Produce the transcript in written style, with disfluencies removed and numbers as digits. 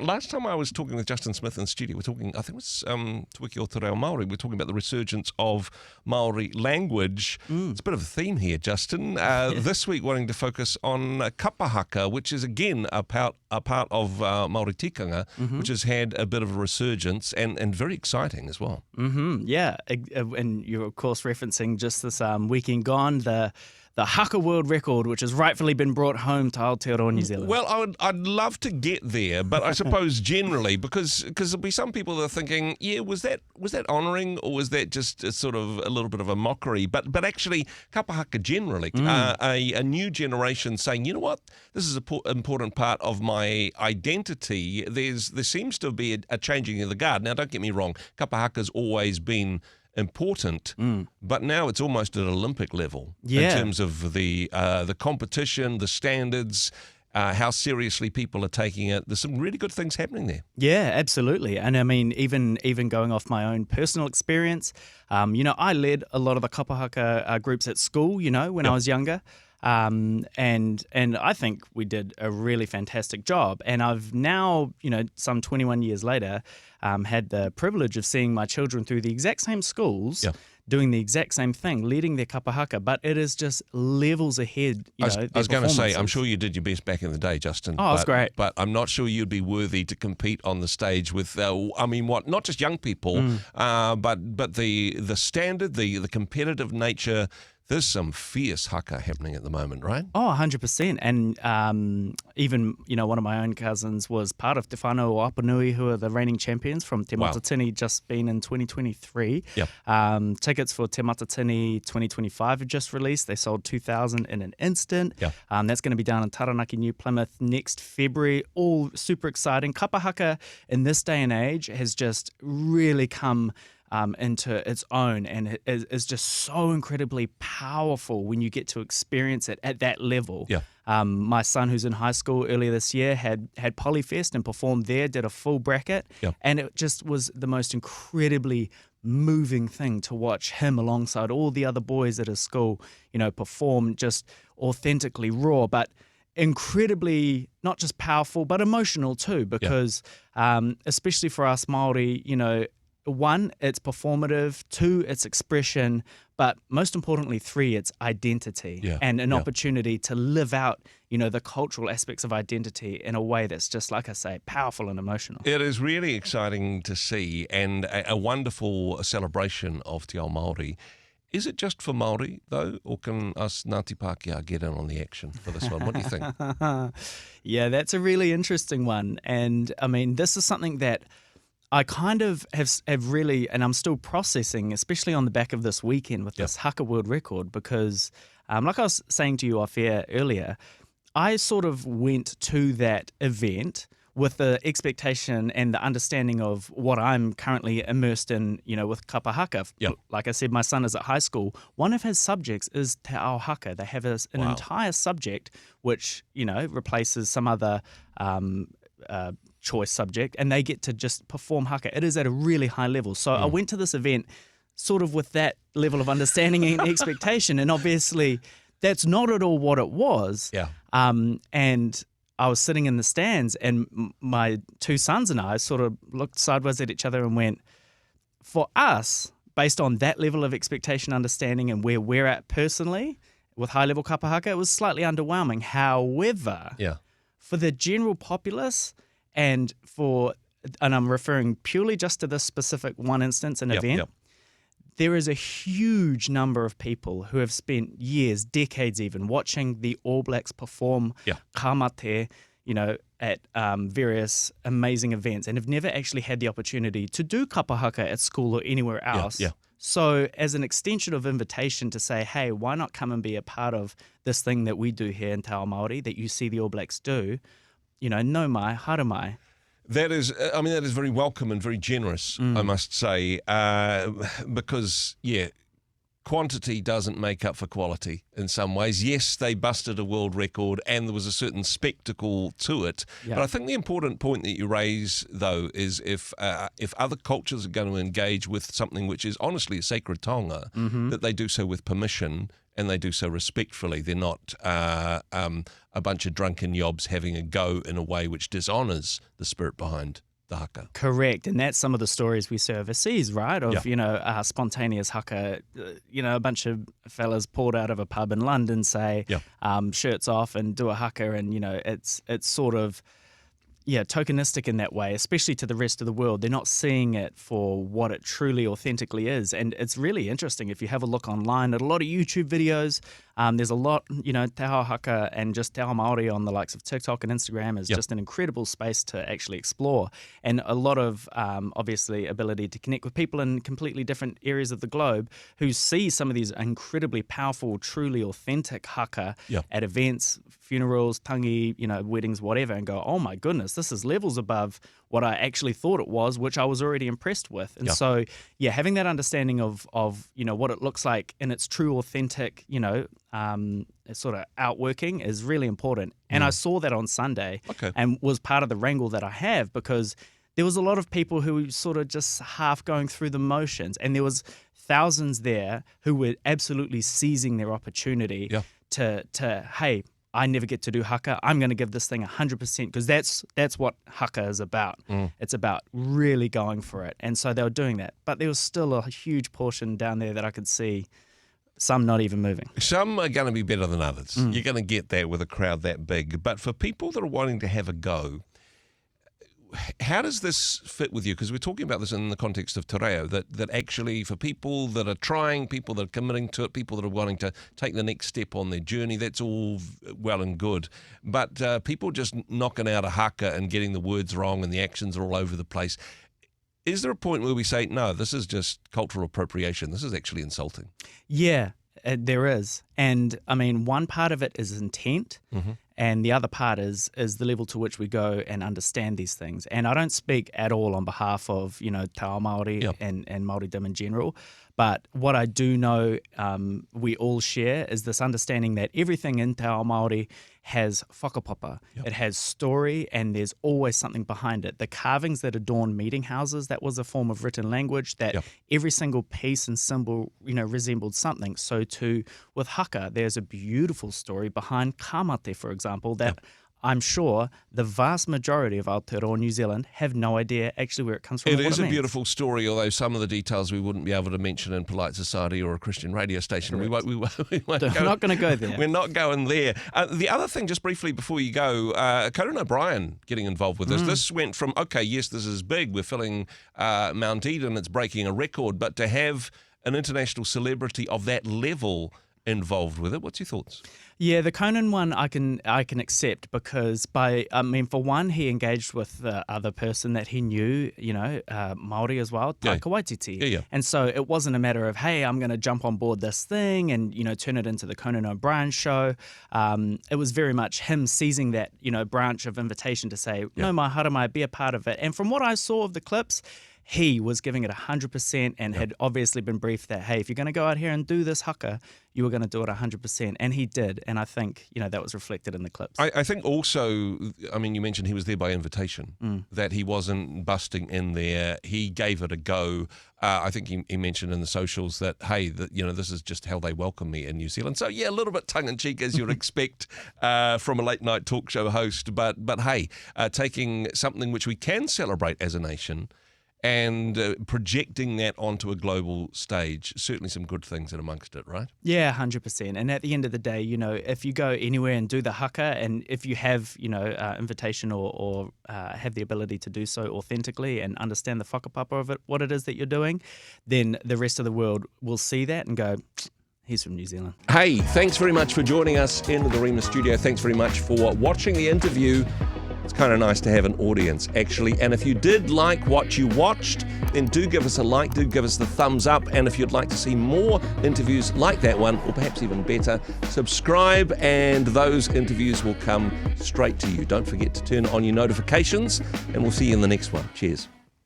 Last time I was talking with Justin Smith in the studio, we're talking, I think it was Te Wiki o Te Reo Māori, we're talking about the resurgence of Māori language. It's a bit of a theme here, Justin. This week wanting to focus on Kapa Haka, which is again a part of Māori tikanga, which has had a bit of a resurgence and very exciting as well. Yeah, and you're of course referencing just this weekend gone, the Haka World Record, which has rightfully been brought home to Aotearoa, New Zealand. Well, I'd love to get there, but I suppose generally, because there'll be some people that are thinking, yeah, was that honouring, or was that just a sort of a little bit of a mockery? But actually, Kapa Haka generally, a new generation saying, you know what, this is an important part of my identity. There seems to be a changing of the guard. Now, don't get me wrong, Kapa Haka's always been important, but now it's almost at Olympic level in terms of the competition, the standards, how seriously people are taking it. There's some really good things happening there. Yeah, absolutely. And I mean, even going off my own personal experience, I led a lot of the Kapa Haka groups at school, when I was younger. And I think we did a really fantastic job. And I've now, some 21 years later, had the privilege of seeing my children through the exact same schools, doing the exact same thing, leading their Kapa Haka, but it is just levels ahead. I was going to say, I'm sure you did your best back in the day, Justin. Oh, that's great. But I'm not sure you'd be worthy to compete on the stage with, not just young people, but the standard, the competitive nature. There's some fierce haka happening at the moment, right? Oh, 100%. And even, one of my own cousins was part of Te Whānau o Apanui, who are the reigning champions from Te Matatini, just been in 2023. Yep. Tickets for Te Matatini 2025 have just released. They sold 2,000 in an instant. Yep. That's going to be down in Taranaki, New Plymouth next February. All super exciting. Kapa Haka in this day and age has just really come into its own, and it is just so incredibly powerful when you get to experience it at that level. Yeah. My son, who's in high school earlier this year, had Polyfest and performed there, did a full bracket, and it just was the most incredibly moving thing to watch him alongside all the other boys at his school, perform just authentically raw, but incredibly not just powerful, but emotional too, because especially for us Māori, one, it's performative, two, it's expression, but most importantly, three, it's identity and an opportunity to live out, the cultural aspects of identity in a way that's just, like I say, powerful and emotional. It is really exciting to see, and a wonderful celebration of Te Ao Māori. Is it just for Māori, though, or can us Ngāti Pākehā get in on the action for this one? What do you think? Yeah, that's a really interesting one. And, I mean, this is something that I kind of have really, and I'm still processing, especially on the back of this weekend with this Haka World Record, because like I was saying to you off air earlier, I sort of went to that event with the expectation and the understanding of what I'm currently immersed in, with Kapa Haka. Yep. Like I said, my son is at high school. One of his subjects is Te Ao Haka. They have an entire subject which, replaces some other choice subject, and they get to just perform haka. It is at a really high level. So I went to this event sort of with that level of understanding and expectation, and obviously that's not at all what it was. Yeah. And I was sitting in the stands, and my two sons and I sort of looked sideways at each other and went, for us, based on that level of expectation, understanding, and where we're at personally with high-level Kapa Haka, it was slightly underwhelming. However, for the general populace, and I'm referring purely just to this specific one instance and event, there is a huge number of people who have spent years, decades even, watching the All Blacks perform kamate, at various amazing events, and have never actually had the opportunity to do Kapa Haka at school or anywhere else. So as an extension of invitation to say, hey, why not come and be a part of this thing that we do here in Te Ao Māori that you see the All Blacks do, no mai, haere mai. That is very welcome and very generous, I must say, because, quantity doesn't make up for quality in some ways. Yes, they busted a world record and there was a certain spectacle to it. Yeah. But I think the important point that you raise, though, is if other cultures are going to engage with something which is honestly a sacred taonga, that they do so with permission and they do so respectfully. They're not a bunch of drunken yobs having a go in a way which dishonours the spirit behind the haka. Correct, and that's some of the stories we see overseas, right? Of spontaneous haka. A bunch of fellas poured out of a pub in London, say, shirts off and do a haka, and it's sort of tokenistic in that way, especially to the rest of the world. They're not seeing it for what it truly authentically is. And it's really interesting if you have a look online at a lot of YouTube videos. There's a lot, te ao haka and just te ao Māori on the likes of TikTok and Instagram is just an incredible space to actually explore. And a lot of, obviously, ability to connect with people in completely different areas of the globe who see some of these incredibly powerful, truly authentic haka at events, funerals, tangi, weddings, whatever, and go, oh my goodness, this is levels above what I actually thought it was, which I was already impressed with. And so, having that understanding of what it looks like in its true, authentic, sort of outworking is really important. And I saw that on Sunday and was part of the wrangle that I have, because there was a lot of people who were sort of just half going through the motions, and there was thousands there who were absolutely seizing their opportunity to hey, I never get to do haka. I'm going to give this thing 100%, because that's what haka is about. It's about really going for it. And so they were doing that. But there was still a huge portion down there that I could see some not even moving. Some are going to be better than others. You're going to get that with a crowd that big. But for people that are wanting to have a go, how does this fit with you? Because we're talking about this in the context of te reo, that actually for people that are trying, people that are committing to it, people that are wanting to take the next step on their journey, that's all well and good. But people just knocking out a haka and getting the words wrong and the actions are all over the place. Is there a point where we say, no, this is just cultural appropriation, this is actually insulting? Yeah, there is. And I mean, one part of it is intent. And the other part is the level to which we go and understand these things. And I don't speak at all on behalf of, te ao Māori and Māoridom in general. But what I do know we all share is this understanding that everything in te ao Māori has whakapapa. It has story, and there's always something behind it. The carvings that adorn meeting houses, that was a form of written language, that every single piece and symbol, resembled something. So too with haka, there's a beautiful story behind kamate, for example, that I'm sure the vast majority of Aotearoa New Zealand have no idea actually where it comes from. It is a beautiful story, although some of the details we wouldn't be able to mention in polite society or a Christian radio station. We won't We're not going to go there. We're not going there. The other thing, just briefly before you go, Conan O'Brien getting involved with this. This went from, yes, this is big. We're filling Mount Eden. It's breaking a record. But to have an international celebrity of that level involved with it, what's your thoughts? Yeah, the Conan one I can accept, because for one, he engaged with the other person that he knew, Māori as well, Taika Waititi. And so it wasn't a matter of, hey, I'm going to jump on board this thing and, turn it into the Conan O'Brien show. It was very much him seizing that, branch of invitation to say, no, my haramai, be a part of it. And from what I saw of the clips, he was giving it 100% and had obviously been briefed that, hey, if you're going to go out here and do this haka, you were going to do it 100%. And he did. And I think, that was reflected in the clips. I think also, you mentioned he was there by invitation, that he wasn't busting in there. He gave it a go. I think he mentioned in the socials that, hey, this is just how they welcome me in New Zealand. So, a little bit tongue-in-cheek, as you'd expect from a late-night talk show host. But hey, taking something which we can celebrate as a nation and projecting that onto a global stage, certainly some good things in amongst it, right? Yeah, 100%. And at the end of the day, if you go anywhere and do the haka, and if you have, invitation or have the ability to do so authentically and understand the whakapapa of it, what it is that you're doing, then the rest of the world will see that and go, he's from New Zealand. Hey, thanks very much for joining us in the Rhema studio. Thanks very much for watching the interview. It's kind of nice to have an audience, actually. And if you did like what you watched, then do give us a like, do give us the thumbs up. And if you'd like to see more interviews like that one, or perhaps even better, subscribe and those interviews will come straight to you. Don't forget to turn on your notifications, and we'll see you in the next one. Cheers.